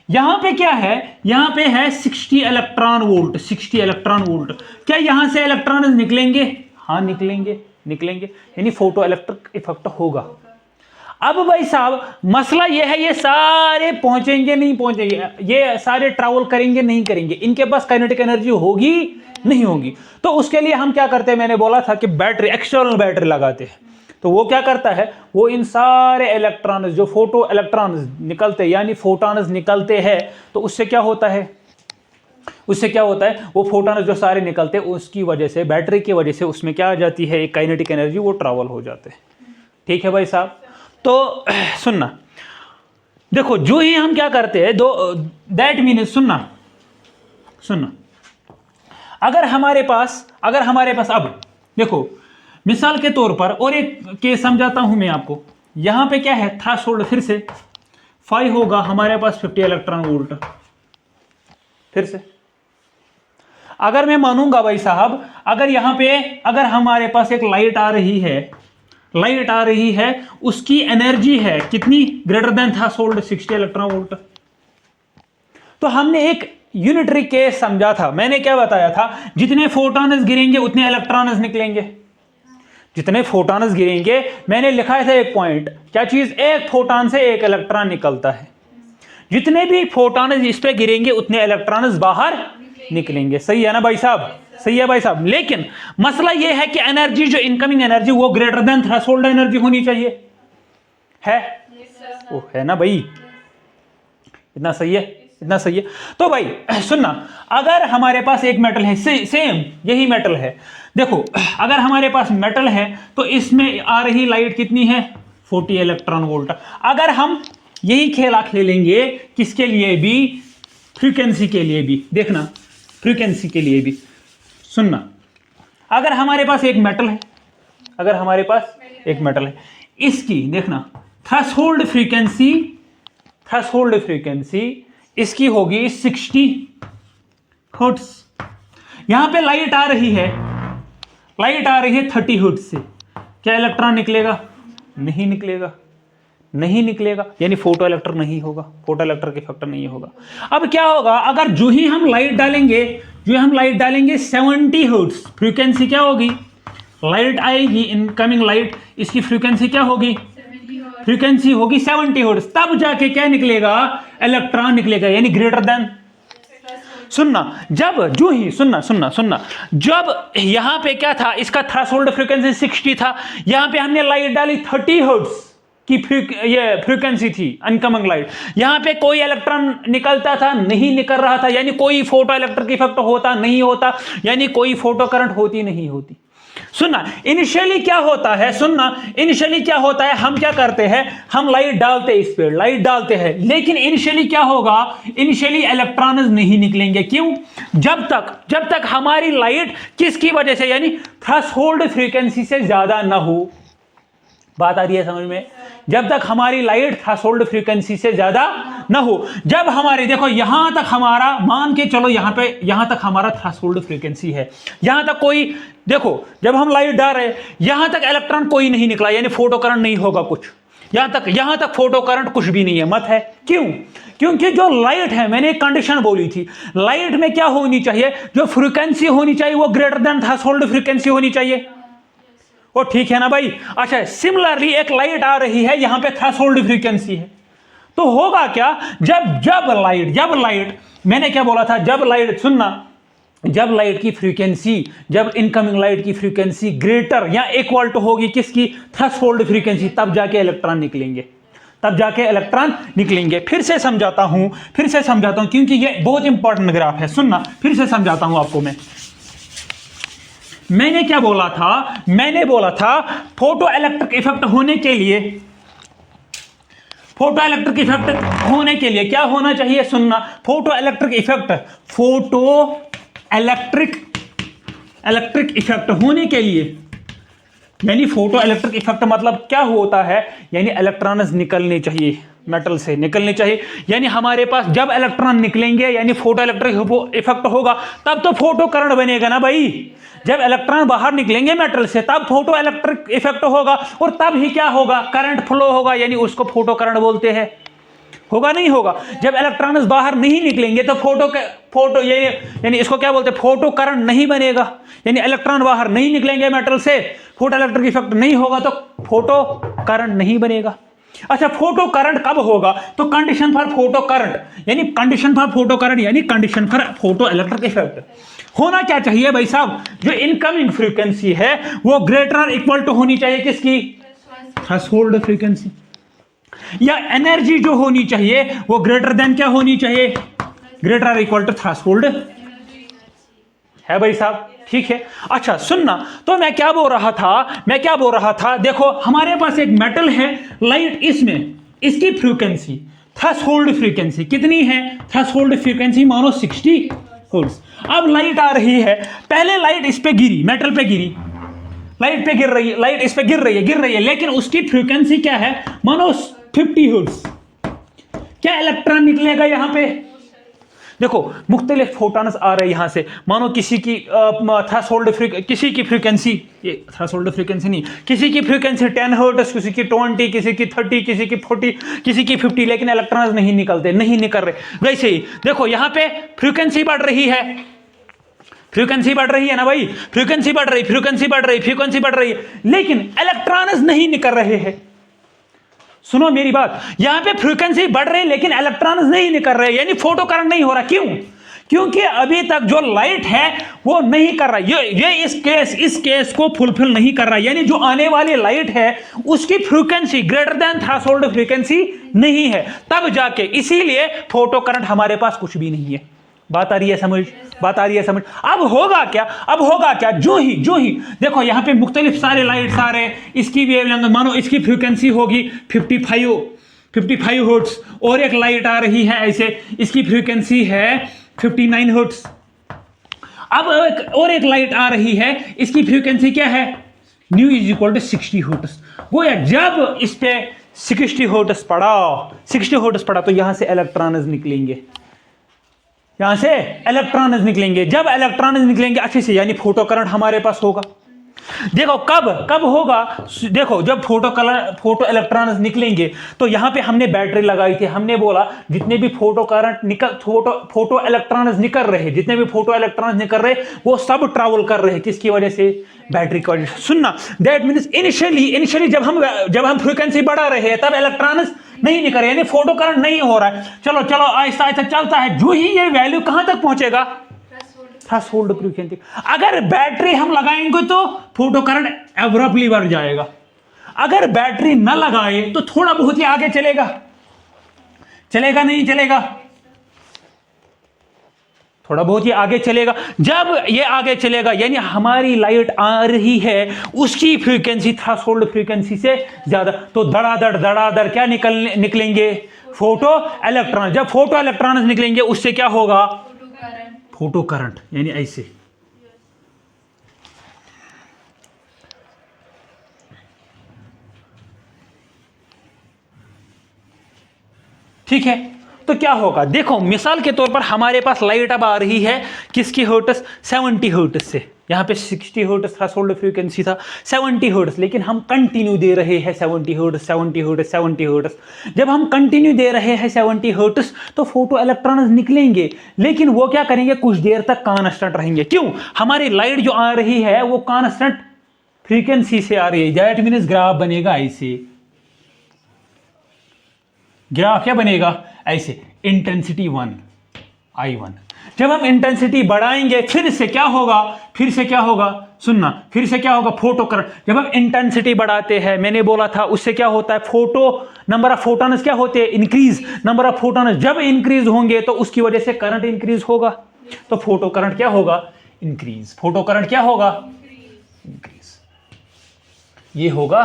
यहां पे क्या है, यहां पे है 60 इलेक्ट्रॉन वोल्ट, 60 इलेक्ट्रॉन वोल्ट। क्या यहां से इलेक्ट्रॉन निकलेंगे? हाँ निकलेंगे, निकलेंगे, यानी फोटो इलेक्ट्रिक इफेक्ट होगा। अब भाई साहब मसला ये है, ये सारे पहुंचेंगे नहीं पहुंचेंगे, ये सारे ट्रैवल करेंगे नहीं करेंगे, इनके पास काइनेटिक एनर्जी होगी नहीं होगी। तो उसके लिए हम क्या करते हैं, मैंने बोला था कि बैटरी, एक्सटर्नल बैटरी लगाते हैं। तो वो क्या करता है, वो इन सारे इलेक्ट्रॉन्स, जो फोटो इलेक्ट्रॉन्स निकलते हैं यानी फोटॉन्स निकलते हैं, तो उससे क्या होता है, उससे क्या होता है, वो फोटॉन्स जो सारे निकलते हैं उसकी वजह से, बैटरी की वजह से उसमें क्या आ जाती है, एक काइनेटिक एनर्जी, वो ट्रैवल हो जाते हैं। ठीक है भाई साहब। तो सुनना, देखो जो ही हम क्या करते हैं, दो दैट मीन्स, सुनना सुनना, अगर हमारे पास अब देखो मिसाल के तौर पर, और एक केस समझाता हूं मैं आपको। यहां पे क्या है, थ्रेशोल्ड, फिर से 5 होगा, हमारे पास 50 इलेक्ट्रॉन वोल्ट। फिर से अगर मैं मानूंगा भाई साहब, अगर यहां पे, अगर हमारे पास एक लाइट आ रही है, लाइट आ रही है, उसकी एनर्जी है कितनी, greater than threshold 60 electron volt. तो हमने एक यूनिटरी केस समझा था, मैंने क्या बताया था, जितने फोटॉन्स गिरेंगे उतने इलेक्ट्रॉन्स निकलेंगे, जितने फोटॉन्स गिरेंगे, मैंने लिखा था एक पॉइंट, क्या चीज, एक फोटॉन से एक इलेक्ट्रॉन निकलता है, जितने भी फोटॉन्स इस पे गिरेंगे उतने इलेक्ट्रॉन्स बाहर निकलेंगे। सही है ना भाई साहब, सही है भाई साहब। लेकिन मसला यह है कि एनर्जी, जो इनकमिंग एनर्जी, वो ग्रेटर देन थ्रेशोल्ड एनर्जी होनी चाहिए, है वो है ना भाई, इतना सही है, इतना सही है। तो भाई सुनना, अगर हमारे पास एक मेटल है, सेम यही मेटल है, देखो अगर हमारे पास मेटल है तो इसमें आ रही लाइट कितनी है, 40 इलेक्ट्रॉन वोल्ट। अगर हम यही खेला खेलेंगे किसके लिए भी, फ्रीक्वेंसी के लिए भी, देखना फ्रीक्वेंसी के लिए भी, सुनना, अगर हमारे पास एक मेटल है, अगर हमारे पास एक मेटल है, इसकी देखना थ्रेशोल्ड फ्रीक्वेंसी, थ्रेशोल्ड फ्रीक्वेंसी इसकी होगी 60 हर्ट्ज। यहां पे लाइट आ रही है, लाइट आ रही है 30 हर्ट्ज से, क्या इलेक्ट्रॉन निकलेगा, नहीं निकलेगा, नहीं निकलेगा, यानी फोटो इलेक्ट्रिक नहीं होगा, फोटो इलेक्ट्रिक इफेक्ट नहीं होगा। अब क्या होगा, अगर जो ही हम लाइट डालेंगे, जो हम लाइट डालेंगे 70 हर्ट्ज, फ्रीक्वेंसी क्या होगी, लाइट आएगी, इनकमिंग लाइट, इसकी फ्रीक्वेंसी क्या होगी, फ्रीक्वेंसी होगी 70 हर्ट्ज, तब जाके क्या निकलेगा, इलेक्ट्रॉन निकलेगा, यानी ग्रेटर देन। सुनना, जब जो ही सुनना सुनना सुनना, जब यहां पे क्या था, इसका थ्रेशोल्ड फ्रीक्वेंसी 60 था, यहां पे हमने लाइट डाली 30 हर्ट्ज की ये फ्रीक्वेंसी थी, इनकमिंग लाइट, यहां पे कोई इलेक्ट्रॉन निकलता था, नहीं निकल रहा था, यानी कोई फोटो इलेक्ट्रिक इफेक्ट होता नहीं होता, यानी कोई फोटो करंट होती नहीं होती। सुनना, इनिशियली क्या होता है, सुनना, इनिशियली क्या होता है, हम क्या करते हैं, हम लाइट डालते हैं, इस पे लाइट डालते हैं, लेकिन इनिशियली क्या होगा, इनिशियली इलेक्ट्रॉन्स नहीं निकलेंगे। क्यों, जब तक हमारी लाइट किसकी वजह से, यानी थ्रेशोल्ड फ्रीक्वेंसी से ज्यादा ना हो। बात आ रही है समझ में, जब तक हमारी लाइट थ्रेशोल्ड फ्रीक्वेंसी से ज्यादा ना हो। जब हमारी, देखो यहां तक हमारा, मान के चलो यहां तक हमारा थ्रेशोल्ड फ्रीक्वेंसी है, यहां तक कोई, देखो जब हम लाइट डाल रहे हैं, यहां तक इलेक्ट्रॉन कोई नहीं निकला, यानी फोटो करंट नहीं होगा कुछ, यहां तक फोटो करंट कुछ भी नहीं है, मत है। क्यों, क्योंकि जो लाइट है, मैंने एक कंडीशन बोली थी, लाइट में क्या होनी चाहिए, जो फ्रीक्वेंसी होनी चाहिए वो ग्रेटर देन थ्रेशोल्ड फ्रीक्वेंसी होनी चाहिए। वो ठीक है ना भाई। अच्छा, सिमिलरली एक लाइट आ रही है, यहां पे थ्रेशोल्ड फ्रीक्वेंसी है, तो होगा क्या, जब लाइट, मैंने क्या बोला था, जब लाइट, सुनना, जब लाइट की फ्रीक्वेंसी, जब इनकमिंग लाइट की फ्रीक्वेंसी ग्रेटर या इक्वल टू होगी किसकी, थ्रेशोल्ड फ्रीक्वेंसी, तब जाके इलेक्ट्रॉन निकलेंगे, तब जाके इलेक्ट्रॉन निकलेंगे। फिर से समझाता हूं, क्योंकि ये बहुत इंपॉर्टेंट ग्राफ है। सुनना, फिर से समझाता हूं आपको मैंने क्या बोला था, मैंने बोला था फोटो इलेक्ट्रिक इफेक्ट होने के लिए, फोटो इलेक्ट्रिक इफेक्ट होने के लिए क्या होना चाहिए, सुनना, फोटो इलेक्ट्रिक इफेक्ट होने के लिए, यानी फोटो इलेक्ट्रिक इफेक्ट मतलब क्या होता है, यानी इलेक्ट्रॉन्स निकलने चाहिए, मेटल से निकलने चाहिए, यानी हमारे पास जब इलेक्ट्रॉन निकलेंगे यानी फोटो इलेक्ट्रिक इफेक्ट होगा, तब तो फोटो करंट बनेगा ना भाई। जब इलेक्ट्रॉन बाहर निकलेंगे मेटल से तब फोटो इलेक्ट्रिक इफेक्ट होगा, और तब ही क्या होगा, करंट फ्लो होगा, यानी उसको फोटो करंट बोलते हैं। होगा नहीं होगा। जब इलेक्ट्रॉन्स बाहर नहीं निकलेंगे तो फोटो ये यानी इसको क्या बोलते हैं, फोटो करंट नहीं बनेगा। यानी इलेक्ट्रॉन बाहर नहीं निकलेंगे मेटल से, फोटो इलेक्ट्रिक इफेक्ट नहीं होगा तो फोटो करंट नहीं बनेगा। अच्छा, फोटो करंट कब होगा, तो कंडीशन फॉर फोटो करंट यानी कंडीशन फॉर फोटो करंट यानी condition for photo electric effect होना क्या चाहिए भाई साहब, जो इनकमिंग फ्रीक्वेंसी है वो ग्रेटर और इक्वल टू होनी चाहिए किसकी, थ्रेशोल्ड फ्रीक्वेंसी। या एनर्जी जो होनी चाहिए वो ग्रेटर देन क्या होनी चाहिए, ग्रेटर और इक्वल टू थ्रेशोल्ड है भाई साहब, ठीक है। अच्छा सुनना, तो मैं क्या बोल रहा था, देखो हमारे पास एक मेटल है लाइट, इसमें इसकी फ्रीक्वेंसी थ्रेशोल्ड फ्रीक्वेंसी कितनी है, थ्रेशोल्ड फ्रीक्वेंसी मानो 60 हर्ट्ज। अब लाइट आ रही है, पहले लाइट इस पे गिरी, मेटल पे गिरी, लाइट पे गिर रही है, लाइट इस पे गिर रही है, लेकिन उसकी फ्रीक्वेंसी क्या है, मानो 50 हर्ट्ज। क्या इलेक्ट्रॉन निकलेगा यहां पे, देखो मुख्तलिफ फोटॉन्स आ रहे हैं यहां से, मानो किसी की थ्रेशोल्ड किसी की फ्रीक्वेंसी, ये थ्रेशोल्ड फ्रीक्वेंसी नहीं, किसी की फ्रीक्वेंसी 10 हर्ट्ज, किसी की 20, किसी की 30, किसी की 40, किसी की 50, लेकिन इलेक्ट्रॉन्स नहीं निकल रहे। वैसे ही देखो यहां पे फ्रीक्वेंसी बढ़ रही है, फ्रीक्वेंसी बढ़ रही है ना भाई, फ्रीक्वेंसी बढ़ रही है, लेकिन इलेक्ट्रॉन्स नहीं निकल रहे हैं। सुनो मेरी बात, यहां पे फ्रीक्वेंसी बढ़ रही है लेकिन इलेक्ट्रॉन्स नहीं निकल रहे, यानी फोटो करंट नहीं हो रहा। क्यों, क्योंकि अभी तक जो लाइट है वो नहीं कर रहा, ये इस केस को फुलफिल नहीं कर रहा, यानी जो आने वाली लाइट है उसकी frequency greater than threshold frequency नहीं है, तब जाके इसीलिए फोटो करंट हमारे पास कुछ भी नहीं है। बात आ रही है समझ। अब होगा क्या, जो ही देखो यहां पे मुख्तलिफ सारे लाइट्स आ रहे, इसकी वेवलेंथ मानो इसकी फ्रीक्वेंसी होगी 55 हर्ट्ज, और एक लाइट आ रही है ऐसे, इसकी फ्रीक्वेंसी है 59 हर्ट्ज। अब एक लाइट आ रही है, इसकी फ्रीक्वेंसी क्या है, nu is equal to 60 hertz. वो जब इस पे 60 हर्ट्ज पड़ा तो यहां से इलेक्ट्रॉन्स निकलेंगे, जब इलेक्ट्रॉन्स निकलेंगे अच्छे से, यानी फोटो करंट हमारे पास होगा। देखो कब होगा, देखो जब फोटो इलेक्ट्रॉन्स निकलेंगे, तो यहां पे हमने बैटरी लगाई थी, हमने बोला जितने भी फोटो इलेक्ट्रॉन्स निकल रहे वो सब ट्रैवल कर रहे हैं, किसकी वजह से, बैटरी की वजह से। सुनना, दैट मींस इनिशियली जब हम फ्रीक्वेंसी बढ़ा रहे हैं तब इलेक्ट्रॉन्स नहीं निकल रहे, यानी फोटो करंट नहीं हो रहा है। चलो आहिस्ता चलता है, जो ही ये वैल्यू कहां तक पहुंचेगा, थ्रेशोल्ड फ्रीक्वेंसी। अगर बैटरी हम लगाएंगे तो फोटो करंट एब्रप्टली बढ़ जाएगा, अगर बैटरी न लगाए तो थोड़ा बहुत ही आगे चलेगा नहीं चलेगा, थोड़ा बहुत ही आगे चलेगा। जब ये आगे चलेगा यानी हमारी लाइट आ रही है उसकी फ्रीक्वेंसी थ्रेशोल्ड फ्रीक्वेंसी से ज्यादा, तो धड़ाधड़ क्या निकलेंगे, फोटो इलेक्ट्रॉन। जब फोटो इलेक्ट्रॉन निकलेंगे उससे क्या होगा, फोटो करंट, यानी ऐसे। ठीक है, तो क्या होगा, देखो मिसाल के तौर पर हमारे पास लाइट अब आ रही है किसकी हर्ट्ज, 70 हर्ट्ज से। यहाँ पे 60 हर्ट्ज थ्रेशोल्ड फ्रीक्वेंसी था, 70 हर्ट्ज, लेकिन हम कंटिन्यू दे रहे हैं 70 हर्ट्ज। जब हम कंटिन्यू दे रहे हैं 70 हर्ट्ज तो फोटो इलेक्ट्रॉन्स निकलेंगे, लेकिन वो क्या करेंगे, कुछ देर तक कांस्टेंट रहेंगे। क्यों, हमारी लाइट जो आ रही है वो कांस्टेंट फ्रीक्वेंसी से आ रही है। दैट मींस ग्राफ बनेगा ऐसे, ग्राफ क्या बनेगा ऐसे, इंटेंसिटी 1 I1। जब हम इंटेंसिटी बढ़ाएंगे फिर से क्या होगा, सुनना, फिर से क्या होगा, फोटो करंट। जब हम इंटेंसिटी बढ़ाते हैं, मैंने बोला था उससे क्या होता है, नंबर ऑफ फोटॉन्स क्या होते हैं, इंक्रीज। नंबर ऑफ फोटॉन्स जब इंक्रीज होंगे तो उसकी वजह से करंट इंक्रीज होगा, तो फोटो करंट क्या होगा, इंक्रीज। फोटो करंट क्या होगा, इंक्रीज। ये होगा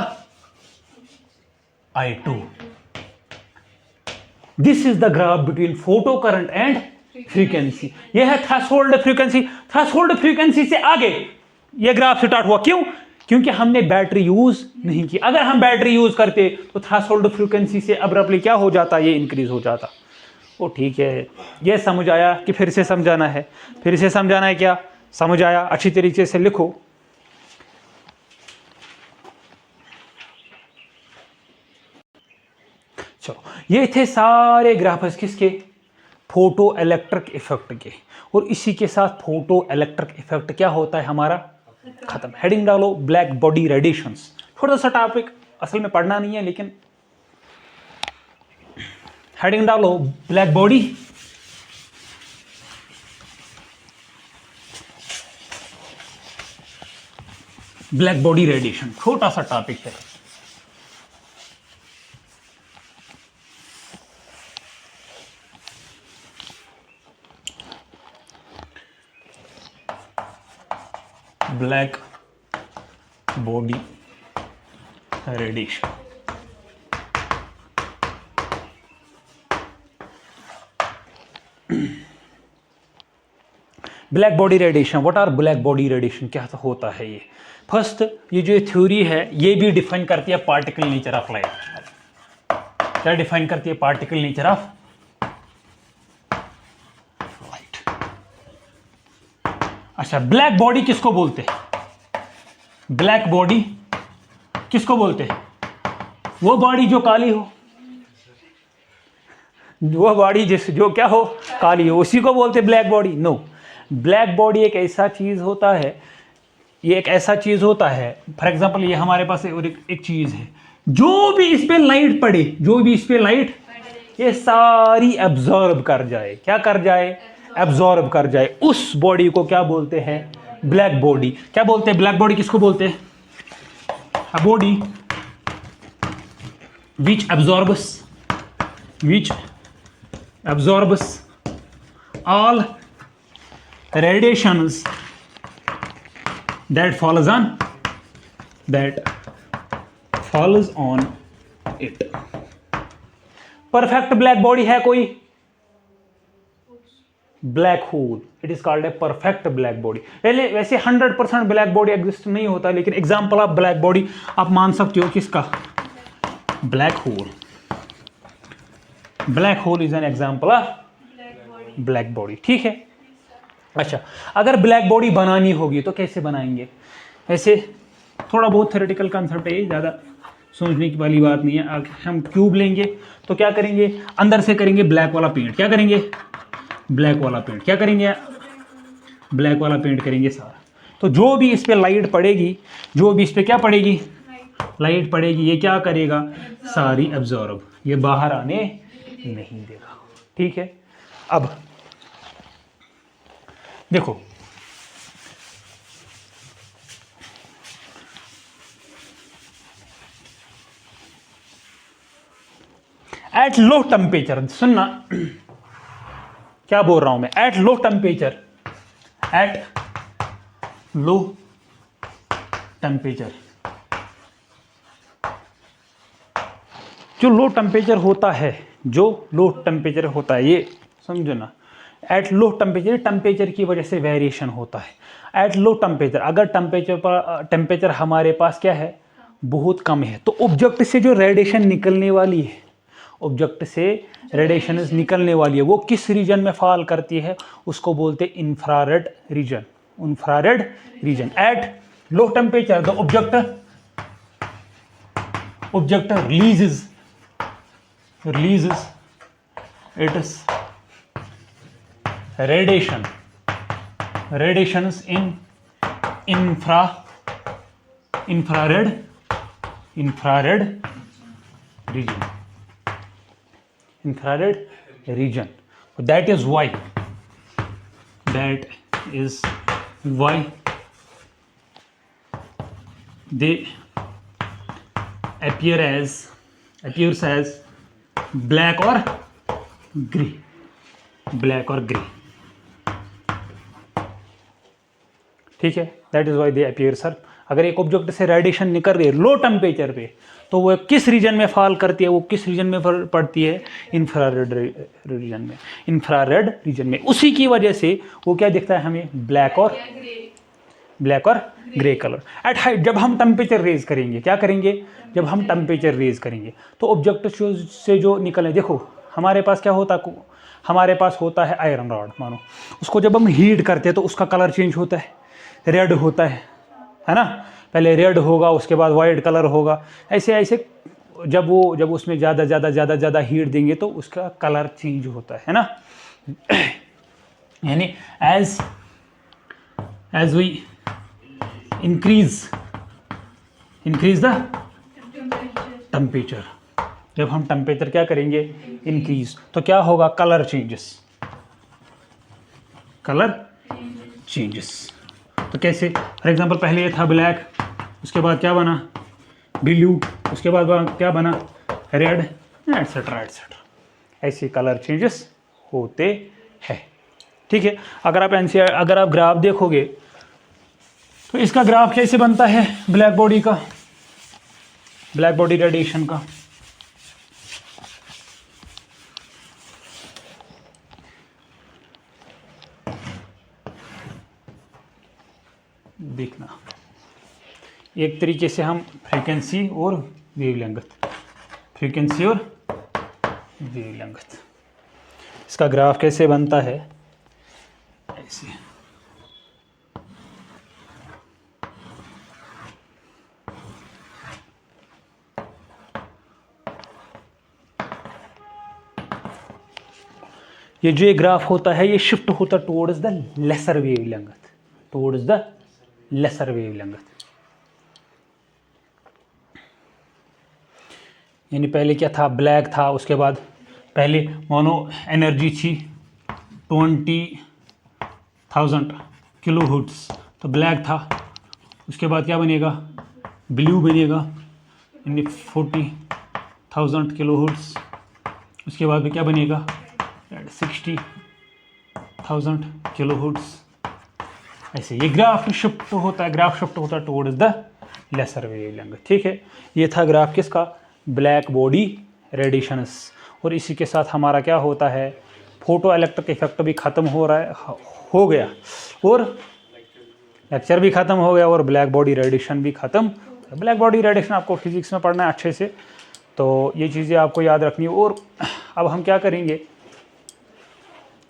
I2। This is the graph between photo current and frequency. यह है थ्रेशोल्ड फ्रीक्वेंसी। थ्रेशोल्ड फ्रीक्वेंसी से आगे यह ग्राफ स्टार्ट हुआ, क्यों, क्योंकि हमने बैटरी यूज नहीं की। अगर हम बैटरी यूज करते तो थ्रेशोल्ड फ्रीक्वेंसी से अब्रप्टली क्या हो जाता, ये इंक्रीज हो जाता। ओ ठीक है, यह समझ आया कि फिर से समझाना है, क्या समझ आया, अच्छी तरीके से लिखो। चलो, ये थे सारे ग्राफ्स किसके, फोटो इलेक्ट्रिक इफेक्ट के, और इसी के साथ फोटो इलेक्ट्रिक इफेक्ट क्या होता है हमारा खत्म। हेडिंग डालो ब्लैक बॉडी रेडिएशंस। थोड़ा सा टॉपिक असल में पढ़ना नहीं है, लेकिन हेडिंग डालो ब्लैक बॉडी रेडिएशन, छोटा सा टॉपिक है। Black body radiation, black body radiation, what are black body radiation, क्या होता है ये। फर्स्ट, ये जो थ्योरी है ये भी डिफाइन करती है पार्टिकल नेचर ऑफ लाइट। क्या डिफाइन करती है पार्टिकल नेचर ऑफ लाइट। अच्छा, ब्लैक बॉडी किसको बोलते हैं, ब्लैक बॉडी किसको बोलते हैं, वो बॉडी जो काली हो, वो बॉडी जो क्या हो, काली हो, उसी को बोलते हैं black body. No, black body एक ऐसा चीज होता है, ये एक ऐसा चीज होता है, फॉर एग्जांपल ये हमारे पास एक चीज है, जो भी इस पे लाइट पड़े, जो भी इस पे लाइट, ये सारी एब्जॉर्ब कर जाए, क्या कर जाए, एब्जॉर्ब कर जाए, उस बॉडी को क्या बोलते हैं, ब्लैक बॉडी। क्या बोलते हैं ब्लैक बॉडी किसको बोलते हैं, a body which absorbs all radiations that falls on it। Perfect black body है कोई, black hole, it is called a perfect black body. वैसे 100% ब्लैक बॉडी एग्जिस्ट नहीं होता, लेकिन एग्जांपल ऑफ ब्लैक बॉडी आप मान सकते हो किसका, black hole. Black hole is an example of black body, ठीक है। अच्छा, अगर ब्लैक बॉडी बनानी होगी तो कैसे बनाएंगे, ऐसे थोड़ा बहुत थ्योरेटिकल कंसेप्ट है, ज़्यादा सोचने की वाली बात नहीं है। हम क्यूब लेंगे तो क्या करेंगे, अंदर से करेंगे ब्लैक वाला पेंट, क्या करेंगे, ब्लैक वाला पेंट, क्या करेंगे, ब्लैक वाला पेंट करेंगे सारा। तो जो भी इस पर लाइट पड़ेगी, जो भी इस पर क्या पड़ेगी, लाइट पड़ेगी, ये क्या करेगा, सारी एब्जॉर्ब, ये बाहर आने नहीं देगा, ठीक है। अब देखो, एट लो टेम्परेचर, सुनना क्या बोल रहा हूं मैं, at low temperature, at low temperature, जो लो टेम्परेचर होता है, जो लो टेम्परेचर होता है, ये समझो ना, एट लो टेम्परेचर, टेम्परेचर की वजह से वेरिएशन होता है। एट लो टेम्परेचर, अगर टेम्परेचर हमारे पास क्या है, बहुत कम है, तो ऑब्जेक्ट से जो रेडिएशन निकलने वाली है, ऑब्जेक्ट से रेडिएशन निकलने वाली है, वो किस रीजन में फॉल करती है, उसको बोलते हैं infrared reason, infrared reason. At low temperature the object releases its radiations in infrared region. That is why they appears as black और ग्रे, ब्लैक और ग्रे, ठीक है। That is why they appear sir. अगर एक object से radiation निकल रही है लो टेम्परेचर पे, तो वो किस रीजन में फॉल करती है, वो किस रीजन में पड़ती है, इंफ्रारेड रीजन में, इंफ्रारेड रीजन में। उसी की वजह से वो क्या दिखता है हमें, ब्लैक और ग्रे कलर। एट हाइट, जब हम टेम्परेचर रेज करेंगे, क्या करेंगे, जब हम टेम्परेचर रेज करेंगे तो ऑब्जेक्ट से जो निकले, देखो हमारे पास क्या होता है, हमारे पास होता है आयरन रॉड, मानो उसको जब हम हीट करते हैं तो उसका कलर चेंज होता है, रेड होता है ना, पहले रेड होगा, उसके बाद वाइट कलर होगा, ऐसे ऐसे जब उसमें ज़्यादा हीट देंगे तो उसका कलर चेंज होता है ना। यानी as we increase the temperature, जब हम टेम्परेचर क्या करेंगे इंक्रीज, तो क्या होगा कलर चेंजेस। तो कैसे, फॉर एग्जांपल पहले ये था ब्लैक, उसके बाद क्या बना ब्लू, उसके बाद क्या बना रेड, एटसेट्रा एटसेट्रा। ऐसे कलर चेंजेस होते हैं। ठीक है, अगर आप ग्राफ देखोगे तो इसका ग्राफ कैसे बनता है ब्लैक बॉडी रेडिएशन का। देखना, एक तरीके से हम फ्रीक्वेंसी और वेवलेंथ, इसका ग्राफ कैसे बनता है ऐसे। ये जो ग्राफ होता है ये शिफ्ट होता टुवर्ड्स द लेसर वेवलेंथ, यानी पहले क्या था ब्लैक था, उसके बाद पहले मानो एनर्जी थी 20,000 किलोहर्ट्ज़, तो ब्लैक था, उसके बाद क्या बनेगा ब्लू बनेगा यानी 40,000 किलोहर्ट्ज़, उसके बाद में क्या बनेगा 60,000 किलोहर्ट्ज़। ऐसे ये ग्राफ शिफ्ट होता है टुवर्ड्स द लेसर वेवलेंथ। ठीक है, ये था ग्राफ किसका ब्लैक बॉडी रेडिएशंस। और इसी के साथ हमारा क्या होता है फोटो इलेक्ट्रिक इफेक्ट भी ख़त्म हो गया और लेक्चर भी ख़त्म हो गया और ब्लैक बॉडी रेडिएशन भी ख़त्म। ब्लैक बॉडी रेडिएशन आपको फिजिक्स में पढ़ना है अच्छे से, तो ये चीज़ें आपको याद रखनी है। और अब हम क्या करेंगे,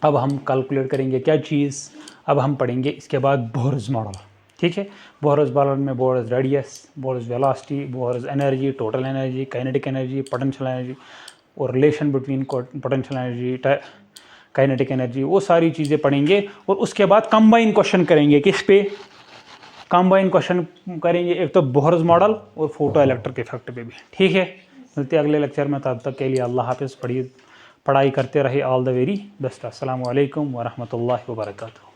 अब हम कैलकुलेट करेंगे क्या चीज़, अब हम पढ़ेंगे इसके बाद बोहर्स मॉडल। ठीक है, बोहर्स मॉडल में Bohr's radius, Bohr's velocity, Bohr's energy, total energy, kinetic energy, potential energy और relation between potential energy, kinetic energy, वो सारी चीज़ें पढ़ेंगे। और उसके बाद कंबाइन क्वेश्चन करेंगे, किस पे कंबाइन क्वेश्चन करेंगे, एक तो बोहर्स मॉडल और फोटो इलेक्ट्रिक इफेक्ट पे भी। ठीक है, मिलते हैं अगले लेक्चर में, तब तक के लिए अल्लाह हाफिज़, पढ़ाई करते रहे, ऑल द वेरी बेस्ट। अस्सलामु अलैकुम वरहमतुल्लाहि वबरकातुहू।